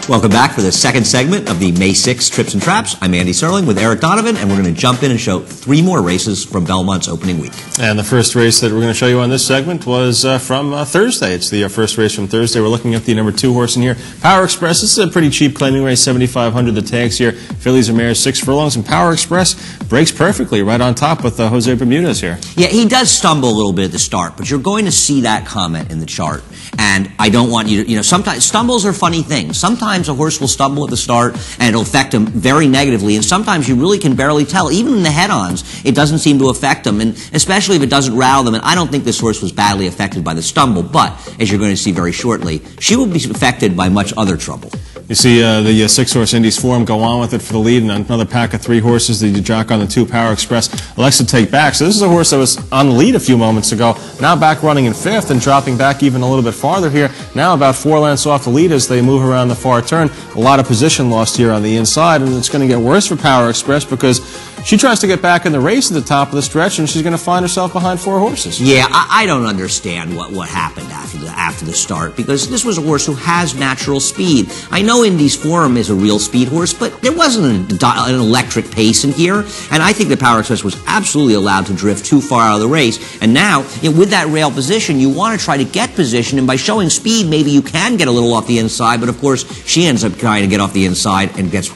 Welcome back for the second segment of the May 6th Trips and Traps. I'm Andy Serling with Eric Donovan, and we're going to jump in and show 3 more races from Belmont's opening week. And the first race that we're going to show you on this segment was from Thursday. It's the first race from Thursday. We're looking at the number 2 horse in here, Power Express. This is a pretty cheap claiming race, $7,500 the tags here. Fillies and mares, 6 furlongs, and Power Express breaks perfectly right on top with Jose Bermudez here. Yeah, he does stumble a little bit at the start, but you're going to see that comment in the chart. And I don't want you to, sometimes stumbles are funny things. Sometimes a horse will stumble at the start and it'll affect him very negatively, and sometimes you really can barely tell. Even in the head-ons, it doesn't seem to affect him, and especially if it doesn't rattle them. And I don't think this horse was badly affected by the stumble, but as you're going to see very shortly, she will be affected by much other trouble. You see the 6-horse Indies Forum go on with it for the lead, and another pack of 3 horses, the jock on the 2, Power Express, elects to take back. So this is a horse that was on the lead a few moments ago, now back running in 5th and dropping back even a little bit farther here. Now about 4 lengths off the lead as they move around the far turn. A lot of position lost here on the inside, and it's going to get worse for Power Express because she tries to get back in the race at the top of the stretch, and she's going to find herself behind 4 horses. Yeah, I don't understand what happened after the start, because this was a horse who has natural speed. I know Indies Forum is a real speed horse, but there wasn't an electric pace in here, and I think the Power Express was absolutely allowed to drift too far out of the race. And now, with that rail position, you want to try to get position, and by showing speed, maybe you can get a little off the inside, but of course, she ends up trying to get off the inside and gets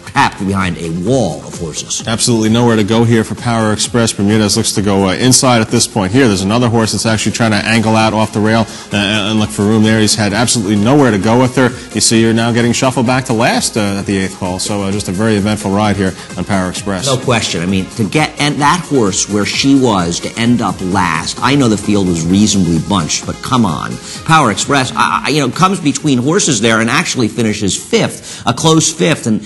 trapped behind a wall of horses. Absolutely nowhere to go here for Power Express. Bermudez looks to go inside at this point here. There's another horse that's actually trying to angle out off the rail and look for room there. He's had absolutely nowhere to go with her. You see her now getting shuffled back to last at the 8th hole. So just a very eventful ride here on Power Express. No question. I mean, to get that horse where she was to end up last, I know the field was reasonably bunched, but come on. Power Express, comes between horses there and actually finishes 5th, a close 5th, and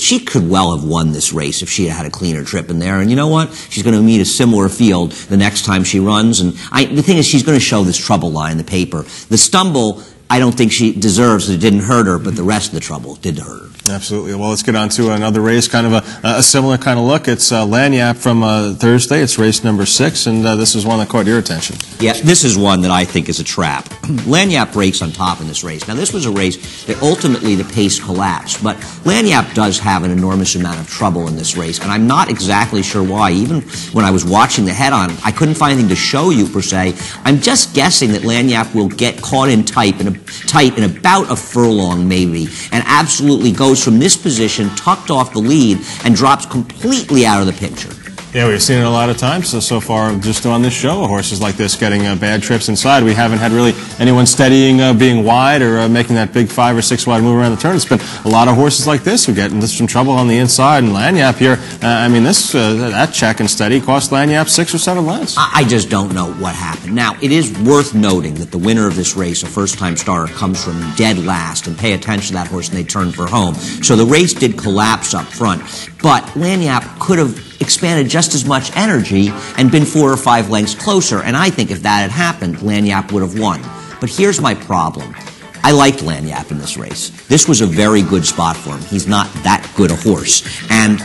she could well have won this race if she had had a cleaner trip in there. And you know what? She's going to meet a similar field the next time she runs. And the thing is, she's going to show this trouble line in the paper. The stumble, I don't think she deserves. It didn't hurt her, but the rest of the trouble did hurt her. Absolutely. Well, let's get on to another race, kind of a similar kind of look. It's Lani Yap from Thursday. It's race number 6, and this is one that caught your attention. Yeah, this is one that I think is a trap. Lani Yap breaks on top in this race. Now, this was a race that ultimately the pace collapsed, but Lani Yap does have an enormous amount of trouble in this race, and I'm not exactly sure why. Even when I was watching the head-on, I couldn't find anything to show you, per se. I'm just guessing that Lani Yap will get caught in tight in about a furlong, maybe, and absolutely goes from this position, tucked off the lead, and drops completely out of the picture. Yeah, we've seen it a lot of times so far just on this show, horses like this getting bad trips inside. We haven't had really anyone steadying being wide or making that big 5 or 6 wide move around the turn. It's been a lot of horses like this who get into some trouble on the inside. And Lani Yap here, that check and steady cost Lani Yap 6 or 7 lengths. I just don't know what happened. Now, it is worth noting that the winner of this race, a first-time starter, comes from dead last, and pay attention to that horse and they turn for home. So the race did collapse up front, but Lani Yap could have expanded just as much energy and been 4 or 5 lengths closer, and I think if that had happened, Lani Yap would have won. But here's my problem. I liked Lani Yap in this race. This was a very good spot for him. He's not that good a horse,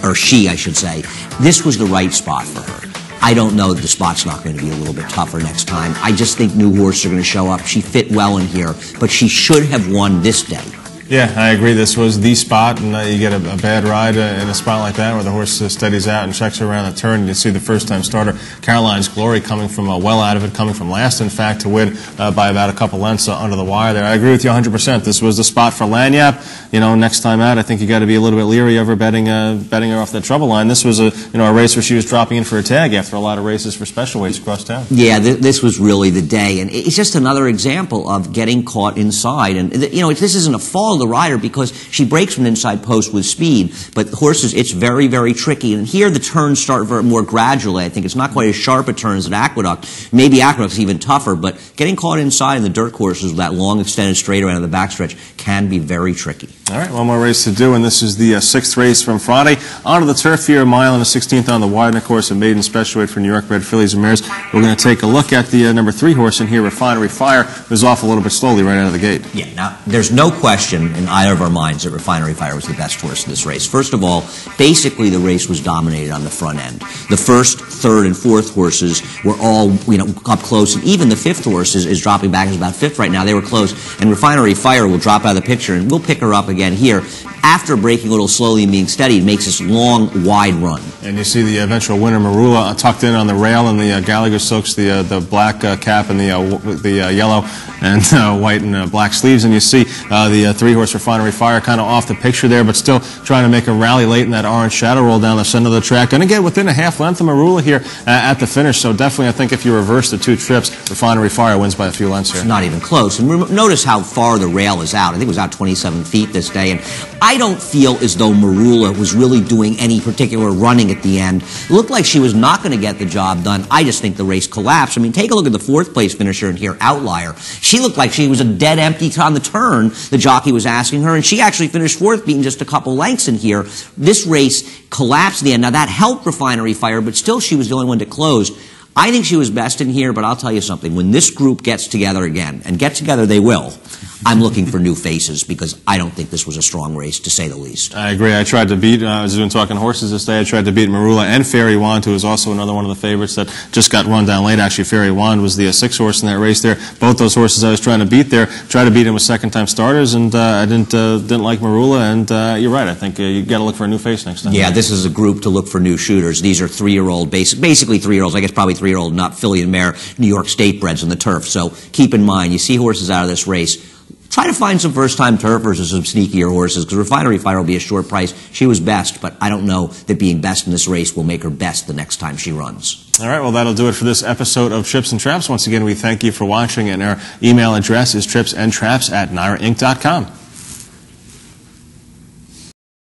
or she, I should say. This was the right spot for her. I don't know that the spot's not going to be a little bit tougher next time. I just think new horses are going to show up. She fit well in here, but she should have won this day. Yeah, I agree. This was the spot, and you get a bad ride in a spot like that where the horse steadies out and checks around the turn. You see the first-time starter, Caroline's Glory, coming from well out of it, coming from last, in fact, to win by about a couple lengths under the wire there. I agree with you 100%. This was the spot for Lani Yap. Next time out, I think you got to be a little bit leery of her betting her off that trouble line. This was a race where she was dropping in for a tag after a lot of races for special weights across town. Yeah, this was really the day, and it's just another example of getting caught inside. And this isn't a fall of the rider because she breaks from an inside post with speed, but horses, it's very, very tricky. And here the turns start more gradually. I think it's not quite as sharp a turn as at Aqueduct. Maybe Aqueduct's even tougher, but getting caught inside in the dirt courses with that long extended straight around the backstretch can be very tricky. All right, one more race to do, and this is the 6th race from Friday. Onto the turf here, a mile and a 16th on the Widener course, a maiden special weight for New York bred fillies and mares. We're going to take a look at the number 3 horse in here, Refinery Fire, who's off a little bit slowly right out of the gate. Yeah, now, there's no question in either of our minds that Refinery Fire was the best horse in this race. First of all, basically the race was dominated on the front end. The first, third, and fourth horses were all, up close, and even the 5th horse is dropping back. It's about 5th right now. They were close, and Refinery Fire will drop out of the picture, and we'll pick her up again again here. After braking a little slowly and being steady, it makes this long, wide run. And you see the eventual winner, Marula, tucked in on the rail in the Gallagher silks, the black cap and the yellow and white and black sleeves. And you see the three-horse Refinery Fire kind of off the picture there, but still trying to make a rally late in that orange shadow roll down the center of the track. Going to get within a half length of Marula here at the finish. So definitely, I think if you reverse the two trips, Refinery Fire wins by a few lengths here. It's not even close. And notice how far the rail is out. I think it was out 27 feet this day. And I don't feel as though Marula was really doing any particular running at the end. It looked like she was not going to get the job done. I just think the race collapsed. I mean, take a look at the fourth place finisher in here, Outlier. She looked like she was a dead empty on the turn. The jockey was asking her, and she actually finished fourth, beating just a couple lengths in here. This race collapsed in the end. Now, that helped Refinery Fire, but still she was the only one to close. I think she was best in here, but I'll tell you something. When this group gets together again, and get together they will, I'm looking for new faces because I don't think this was a strong race, to say the least. I agree. I tried to beat, I was doing Talking Horses this day, I tried to beat Marula and Fairy Wand, who is also another one of the favorites that just got run down late. Actually, Fairy Wand was the sixth horse in that race there. Both those horses I was trying to beat there, tried to beat him with second-time starters, and I didn't like Marula, and you're right. I think you got to look for a new face next time. Yeah, this is a group to look for new shooters. These are three-year-old, basically three-year-olds, I guess probably three-year-old, not filly and mare, New York State breds on the turf. So keep in mind, you see horses out of this race, try to find some first-time turfers or some sneakier horses, because Refinery Fire will be a short price. She was best, but I don't know that being best in this race will make her best the next time she runs. All right, well, that'll do it for this episode of Trips and Traps. Once again, we thank you for watching, and our email address is tripsandtraps@NYRAinc.com.